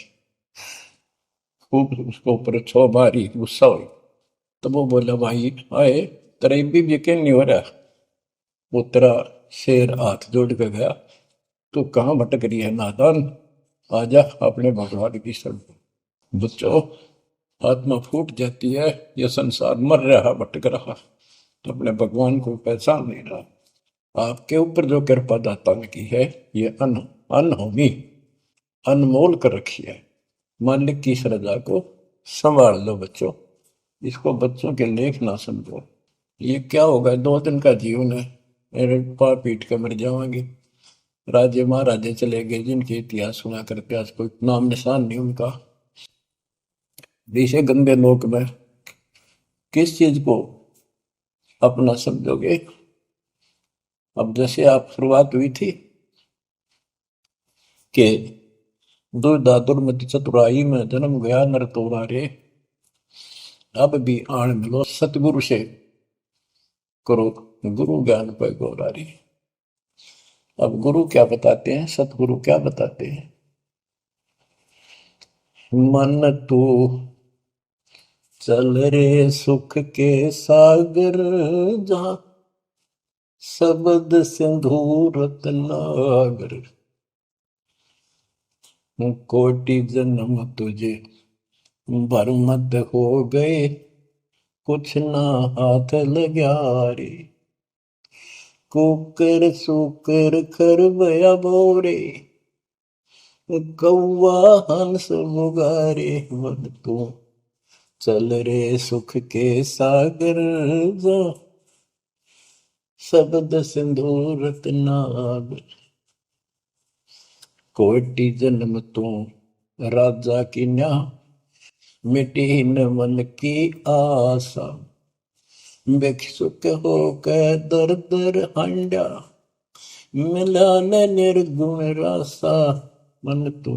खूब उसको ऊपर छो मारी, गुस्सा हुई। तब वो बोला, भाई आए, तेरा भी यकीन नहीं हो रहा? वो तेरा शेर हाथ जोड़ के गया, तू कहाँ भटक रही है नादान, आजा अपने भगवान की शरण। बच्चों, आत्मा फूट जाती है, यह संसार मर रहा, भटक रहा, तो अपने भगवान को पहचान नहीं रहा। आपके ऊपर जो कृपा दाता ने की है, ये अनहोनी, अनमोल कर रखी है। मालिक की श्रद्धा को संभाल लो बच्चों, इसको बच्चों के लेख ना समझो। ये क्या होगा, 2 दिन का जीवन है, मेरे पार पीट कर मर जाओगे। राजे महाराजे चले गए, जिनके इतिहास सुना करके आज कोई नाम निशान नहीं उनका। इसे गंदे लोक में किस चीज को अपना समझोगे? अब जैसे आप शुरुआत हुई थी कि दुर्धा दुर्मति चतुराई में जन्म गया नर तोरा रे, अब भी आण मिलो सतगुरु से, करो गुरु ज्ञान पे गौरारी। अब गुरु क्या बताते हैं, सतगुरु क्या बताते हैं? मन तू चल रे सुख के सागर, जहां शब्द सिंधु रत्नागर, कोटि जन्म तुझे बरमद हो गए, कुछ ना हाथ लग्या रे। कुकर सुकर खरबया बोरे, कौआ हंस मुगारे। मन तू चल रे सुख के सागर, जा शब्द सिंधु रत्नागर। कोटि जन्म तू राजा की न्या, मिटी न मन की आशा। भिक्षुक होकर दर दर हंडा, मिला न निर्गुण रासा। मन तू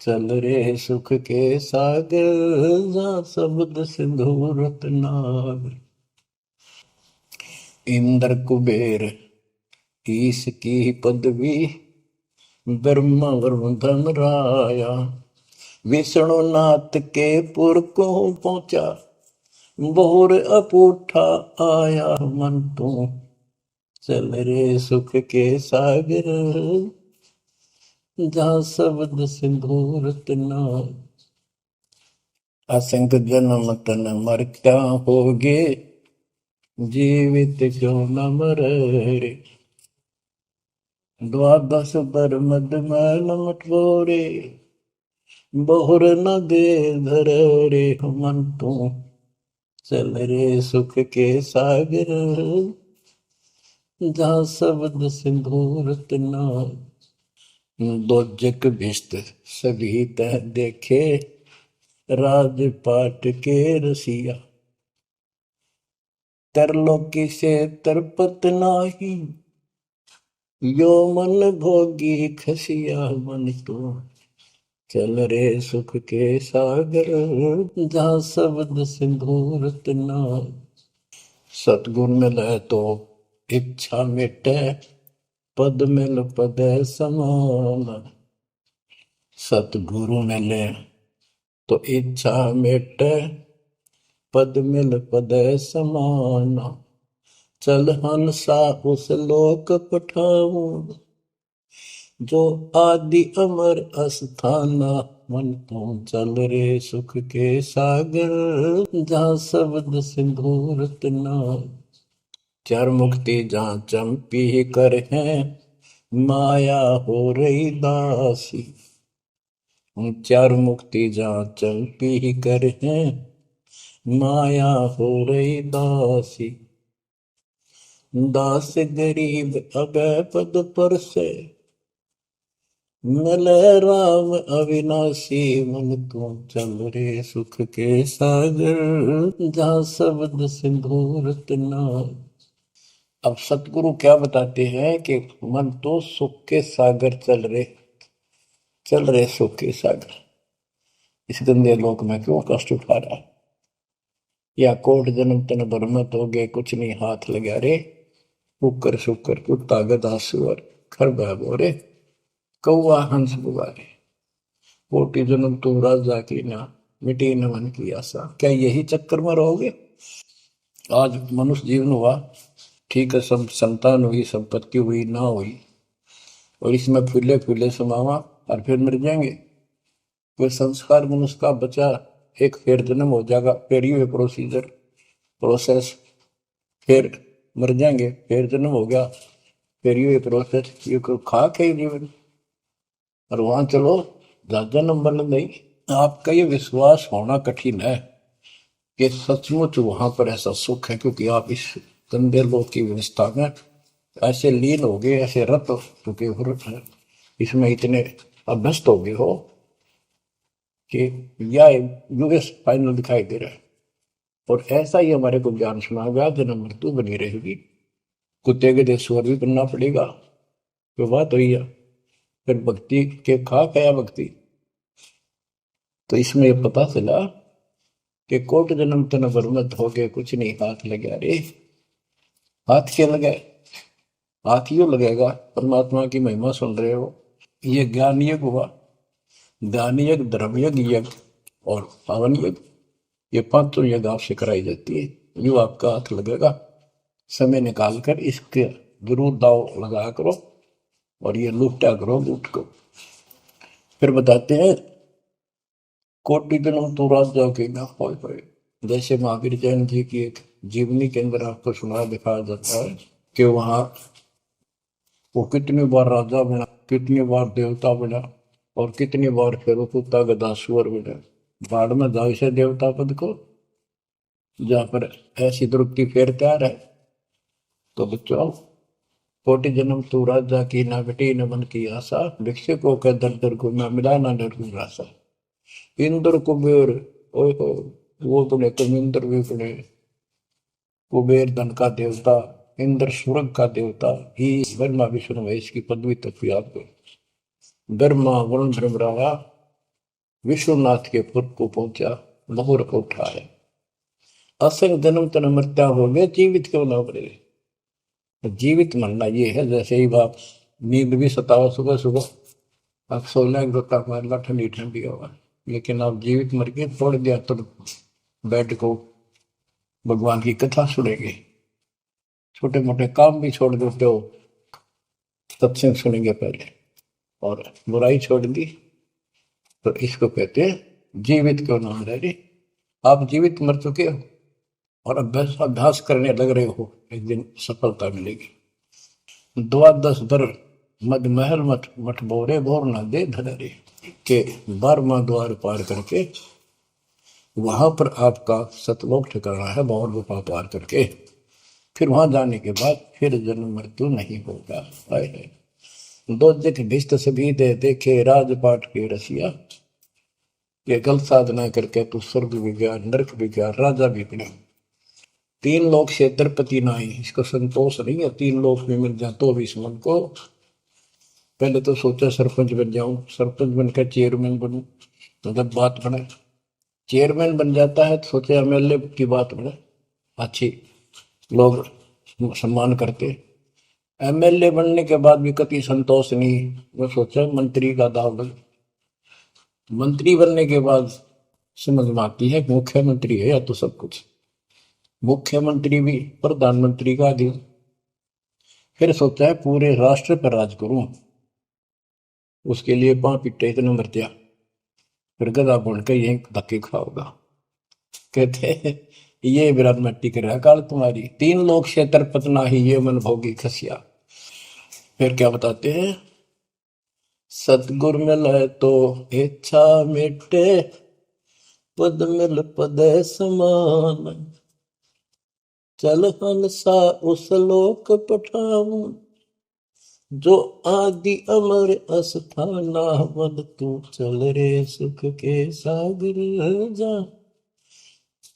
चल रे सुख के सागर, जा शब्द सिंधु रत्नागर। इंद्र कुबेर ईश की पदवी, ब्रह्मा वरुण धन राया। विष्णु नाथ के पुर को पहुंचा, बोर अपूठा आया। मन तू चल रे सुख के सागर, जहाँ शब्द सिंधु रत्नागर। असंख्य जन्म तन मर क्या होगे, जीवित क्यों न मरे। द्वादश बर मद मैल मटोरे, बहुर न दे धर रे। मन तू चल रे सुख के सागर, जहाँ शब्द सिंधु रत्नागर। दोजक भिष्ट सभी तह देखे, राजपाट के रसिया। तरलोकी से तरपत नाही, यो मन भोगी खसिया। मन तो चल रे सुख के सागर, जहाँ शब्द सिंधु रत्नागर। सतगुण मिले तो इच्छा मिटे, पद मिल पद समान। सतगुरु मिले तो इच्छा मिटे, पद मिल पद समाना। चल हंसा उस लोक पठाऊं, जो आदि अमर अस्थाना। मन तू चल रे सुख के सागर, जहाँ शब्द सिंधु रत्नागर। चार मुक्ति जहाँ चंपी कर है, माया हो रही दासी। चार मुक्ति जहाँ चंपी कर है, माया हो रही दासी। दास गरीब अगय पद पर से, मिले राम अविनाशी। मन तू चल रे सुख के सागर, जहाँ शब्द सिंधु रत्नागर। अब सतगुरु क्या बताते हैं कि मन तो सुख के सागर चल रहे सुख के सागर। इस गंदे लोक में क्यों कष्ट उठा रहा है, या कोट जन्म तन बरमत हो गए, कुछ नहीं हाथ लगा रे। कुकर शुकर कुत्ता गधा सुअर खरबा बोरे, कौआ हंस बुगारे। कोटि जन्म तू राजा की ना, मिटी न मन की आशा। क्या यही चक्कर में रहोगे? आज मनुष्य जीवन हुआ, ठीक है, सब संतान हुई, संपत्ति हुई ना हुई, और इसमें फूले फूले समावा और फिर मर जाएंगे। कोई संस्कार मनुष्य का बचा, एक फिर जन्म हो जाएगा, फिर ये प्रोसेस, फिर मर जाएंगे, फिर जन्म हो गया, फिर ये प्रोसेस। ये खाक है जीवन, और वहां चलो ज्यादा नंबर नहीं। आपका ये विश्वास होना कठिन है कि सचमुच वहां पर ऐसा सुख है, क्योंकि आप इस गंदे लोक की व्यवस्था में ऐसे लीन हो गए, ऐसे रत हो चुके हो, इसमें इतने अभ्यस्त हो गए हो कि यह यूएस फाइनल दिखाई दे रहा है। और ऐसा ही हमारे को ज्ञान सुना गया, जन्म मृत्यु बनी रहेगी, कुत्ते के देशवर भी बनना पड़ेगा। तो बात हुई है, फिर भक्ति के खा गया भक्ति। तो इसमें यह पता चला कि कोट जन्म तन बरमत हो गए, कुछ नहीं हाथ लगे रे। हाथ क्या लगे? हाथ यो लगेगा, परमात्मा की महिमा सुन रहे हो। ये ज्ञान यज्ञ हुआ, ज्ञान यज्ञ, धर्म यज्ञ, यज्ञ और पावन यज्ञ, ये पांचों यज्ञ आपसे कराई जाती है। यो आपका हाथ लगेगा, समय निकाल कर इसके जरूर दाव लगाया करो और ये लूटा करो लूट को। फिर बताते हैं कोटि जन्म तू राजा के ना होए होए। जैसे महावीर जैन जी की एक जीवनी के अंदर आपको सुना दिखाया जाता है कि वहां वो कितनी बार राजा बना, कितनी बार देवता बना और कितनी बार फिर वो कुत्ता गधा सुअर बना। बाढ़ में जाओ से देवता पद को, जहां पर ऐसी द्रुपति फेर तैयार है। तो बच्चों कोटि जन्म तू राजा की ना बेटी न मन की आशा, भिक्षुकों के दर दर को न मिला ना डर राशा। इंद्र कुबेर ओए हो, वो बने कमिंद्र भी बने। कुबेर धन का देवता, इंद्र स्वर्ग का देवता ही ब्रह्मा विष्णु महेश की पदवी तक प्राप्त हुए। ब्रह्मा वरुण ब्रह्मरावा विश्वनाथ के पुर को पहुंचा, बहुर को उठाया। असंग जन्म तन मृत्या हो गए, जीवित क्यों ना बने। जीवित मरना ये है जैसे ही आप नींद भी सताओ सुबह सुबह, आप सो लेंगे गोता मार ला ठंडी ठंडी होगा, लेकिन आप जीवित मर के छोड़ दिया तो बेड को भगवान की कथा सुनेंगे, छोटे मोटे काम भी छोड़ देते हो, सत्संग सुनेंगे पहले, और बुराई छोड़ दी तो इसको कहते हैं जीवित क्यों ना रह रहे। आप जीवित मर चुके हो और अभ्यास अभ्यास करने लग रहे हो, एक दिन सफलता मिलेगी। द्वादश दर मद महल मठ मठ बोरे बोर न दे धरे के 12वां द्वार पार करके वहां पर आपका सतलोक ठिकाना है, बहुत गुफा पार करके फिर वहां जाने के बाद फिर जन्म मृत्यु नहीं होगा। दो दिख भिष्ट सभी दे देखे राजपाट के रसिया, ये गलत साधना करके तू स्वर्ग भी गया, नरक भी गया, राजा भी बना। 3 लोक से द्रपति नाई, इसको संतोष नहीं है 3 लोक में मिल जाए तो भी इस मन को। पहले तो सोचा सरपंच बन जाऊं, सरपंच बनकर चेयरमैन बनूं, तो जब बात बने चेयरमैन बन जाता है तो सोचे एमएलए की बात बने, अच्छी लोग सम्मान करते। एमएलए बनने के बाद भी कभी संतोष नहीं, वो सोचा मंत्री का दाव बन। मंत्री बनने के बाद समझ में आती है मुख्यमंत्री है या तो सब कुछ, मुख्यमंत्री भी प्रधानमंत्री का आदि। फिर सोचा है पूरे राष्ट्र पर राज करूं, उसके लिए पांव पिट्टे इतने मर दिया, फिर गधा बनकर यही धक्के खाओगा। कहते हैं ये विराट मट्टी कर रहा काल तुम्हारी, 3 लोग क्षेत्र पतना ही ये मन भोगी खसिया। फिर क्या बताते हैं, सतगुर मिले तो इच्छा मिटे, पद मिल पद समान, चल हंसा उस लोक पठाऊं, जो आदि अमर अस्थाना, मन तू चल रे सुख के सागर जा,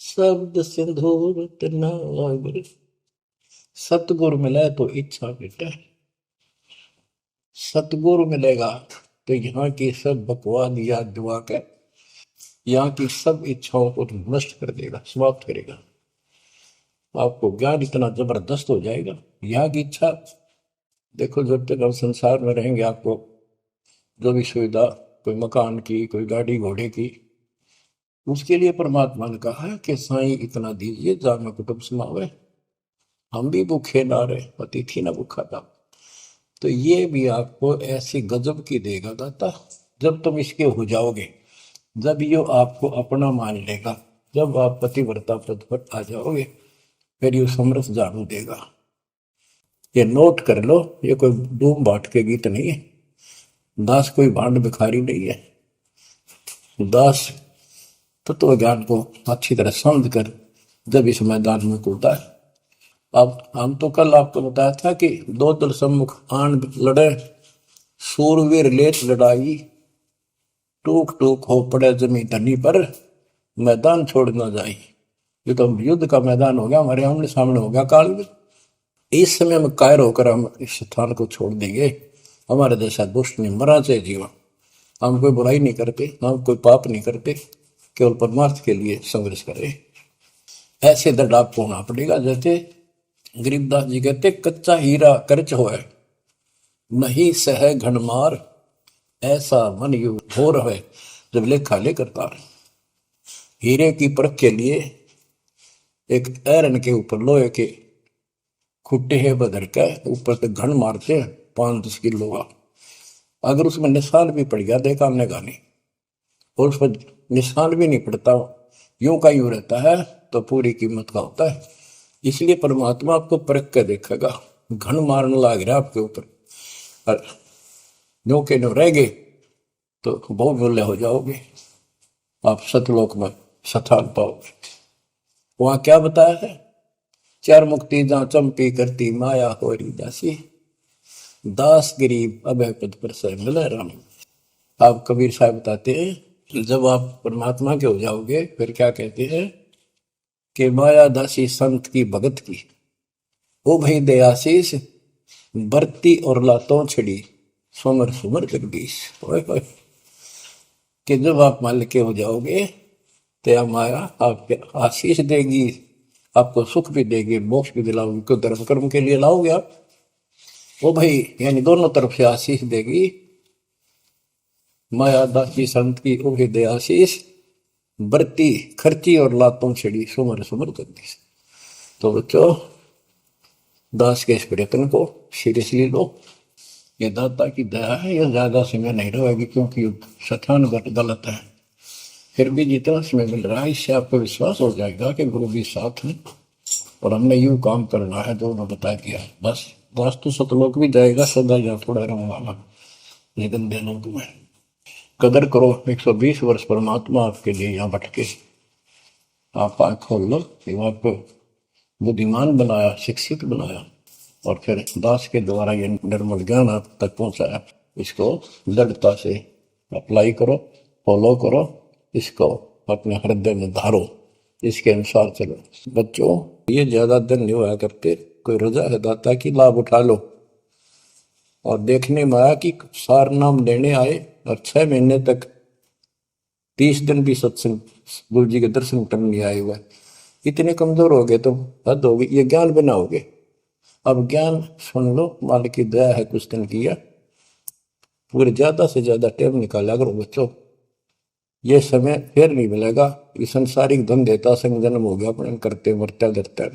शब्द सिंधुर नागर। सतगुरु मिले तो इच्छा मिटे, सतगुरु मिलेगा तो यहाँ की सब बकवाद याद दिवा के यहाँ की सब इच्छाओं को नष्ट कर देगा, समाप्त करेगा। आपको ज्ञान इतना जबरदस्त हो जाएगा। यहाँ की इच्छा देखो, जब तक हम संसार में रहेंगे आपको जो भी सुविधा, कोई मकान की, कोई गाड़ी घोड़े की, उसके लिए परमात्मा ने कहा है कि साईं इतना दीजिए जा में कुटुंब समावे, हम भी भूखे ना रहे, अतिथि ना भूखा था। तो ये भी आपको ऐसी गजब की देगा दाता, जब तुम इसके हो जाओगे, जब ये आपको अपना मान लेगा, जब आप पतिव्रता पद पर आ जाओगे, फिर ये समरस झाड़ू देगा। ये नोट कर लो, ये कोई डूम बाट के गीत नहीं है, दास कोई भांड भिखारी नहीं है। दास तत्व ज्ञान को अच्छी तरह समझ कर जब इस मैदान में कूदा है। अब हम तो कल आपको बताया था कि 2 दल सम्मुख आन लड़े, सूरवीर लेत लड़ाई, टूक टूक हो पड़े जमी धनी पर, मैदान छोड़ ना जाए। ये तो युद्ध का मैदान हो गया, हमारे आमने सामने हो गया काल में। इस समय में कायर होकर हम इस स्थान को छोड़ देंगे। हमारे जैसा दुष्ट नहीं मरा चाहे जीवन, हम कोई बुराई नहीं करते, हम कोई पाप नहीं करते, केवल परमार्थ के लिए संघर्ष करें। ऐसे दृढ़ आपको होना पड़ेगा। जैसे गरीबदास जी कहते, कच्चा हीरा करच होए, नहीं सह घनमार, ऐसा मन यू घोर है जब लेखा ले करता। हीरे की परख के लिए एक ऐरन के ऊपर लोहे के खुट्टे है बदर के ऊपर से घन मारते 5-10 किलो का, अगर उसमें निशान भी पड़ गया देखा हमने गानी, और उस पर निशान भी नहीं पड़ता, यूं का यूं रहता है, तो पूरी कीमत का होता है। इसलिए परमात्मा आपको परख के देखेगा, घन मारने लग रहा आपके ऊपर, और नो के नो रह गए तो बहुत मूल्य हो जाओगे, आप सतलोक में स्थान पाओगे। वहां क्या बताया है, चार मुक्ति जहां चंपी करती माया हो रही दासी, दास गरीब अभय पद पर से मिले राम। आप कबीर साहब बताते हैं जब आप परमात्मा के हो जाओगे फिर क्या कहते हैं कि माया दासी संत की भगत की, ओ भाई दयाशीष बरती और लातों छड़ी सुमर सुमर जगदीश। कि जब आप मान के हो जाओगे तो माया आपको आशीष देगी, आपको सुख भी देगी, मोक्ष भी दिलाओगी, क्यों धर्म कर्म के लिए लाओगे आप, वो भाई यानी दोनों तरफ से आशीष देगी। माया दासी संत की ओ दे आशीष बरती खर्ची और लातों छड़ी सुमर सुमर जगदीश। तो बच्चों दास के इस प्रयत्न को सीरियसली लो, ये दाता की दया है, ये ज्यादा समय नहीं रहेगी क्योंकि स्थान गलत है, फिर भी जितना समय मिल रहा है इससे आपको विश्वास हो जाएगा कि गुरु भी साथ है और हमने यूं काम करना है जो उन्होंने बता दिया। बस वास्तु सतलोक भी जाएगा, सदा जा थोड़ा रहूंगा, लेकिन लोक में कदर करो। 120 वर्ष परमात्मा आपके लिए यहाँ भटके, आप आँख खोल लो, आपको बुद्धिमान बनाया, शिक्षित बनाया, और फिर दास के द्वारा ये निर्मल ज्ञान आप तक पहुंचाया। इसको दृढ़ता से अप्लाई करो, फॉलो करो, इसको अपने हृदय में धारो, इसके अनुसार चलो। बच्चों ये ज्यादा दिन नहीं हुआ करते, कोई रजा है दाता की लाभ उठा लो। और देखने में आया कि सार नाम लेने आए और 6 महीने तक 30 दिन भी सत्संग गुरु जी के दर्शन करने नहीं आए हुए, इतने कमजोर हो गए, तो हद हो गई, ये ज्ञान बनाओगे। अब ज्ञान सुन लो, मालिक की दया है, कुछ दिन किया, पूरे ज्यादा से ज्यादा टाइम निकाला करो बच्चों, ये समय फिर नहीं मिलेगा। ये संसारिक धन देता संग जन्म हो गया अपने करते मरते डरते,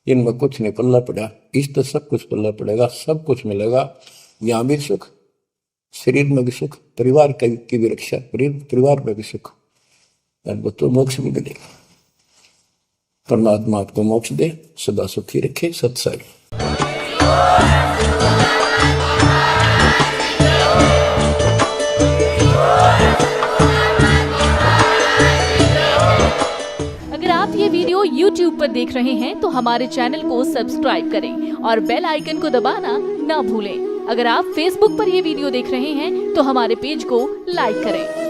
इनमें कुछ नहीं पल्ला पड़ा, इस तो सब कुछ पल्ला पड़ेगा, सब कुछ मिलेगा, यहाँ भी सुख, शरीर में भी सुख, परिवार की भी रक्षा, परिवार में भी सुख, बच्चों मोक्ष भी मिलेगा। परमात्मा आपको मोक्ष दे, सदा सुखी रखे। सत्संग। अगर आप ये वीडियो YouTube पर देख रहे हैं तो हमारे चैनल को सब्सक्राइब करें और बेल आइकन को दबाना ना भूलें। अगर आप Facebook पर ये वीडियो देख रहे हैं तो हमारे पेज को लाइक करें।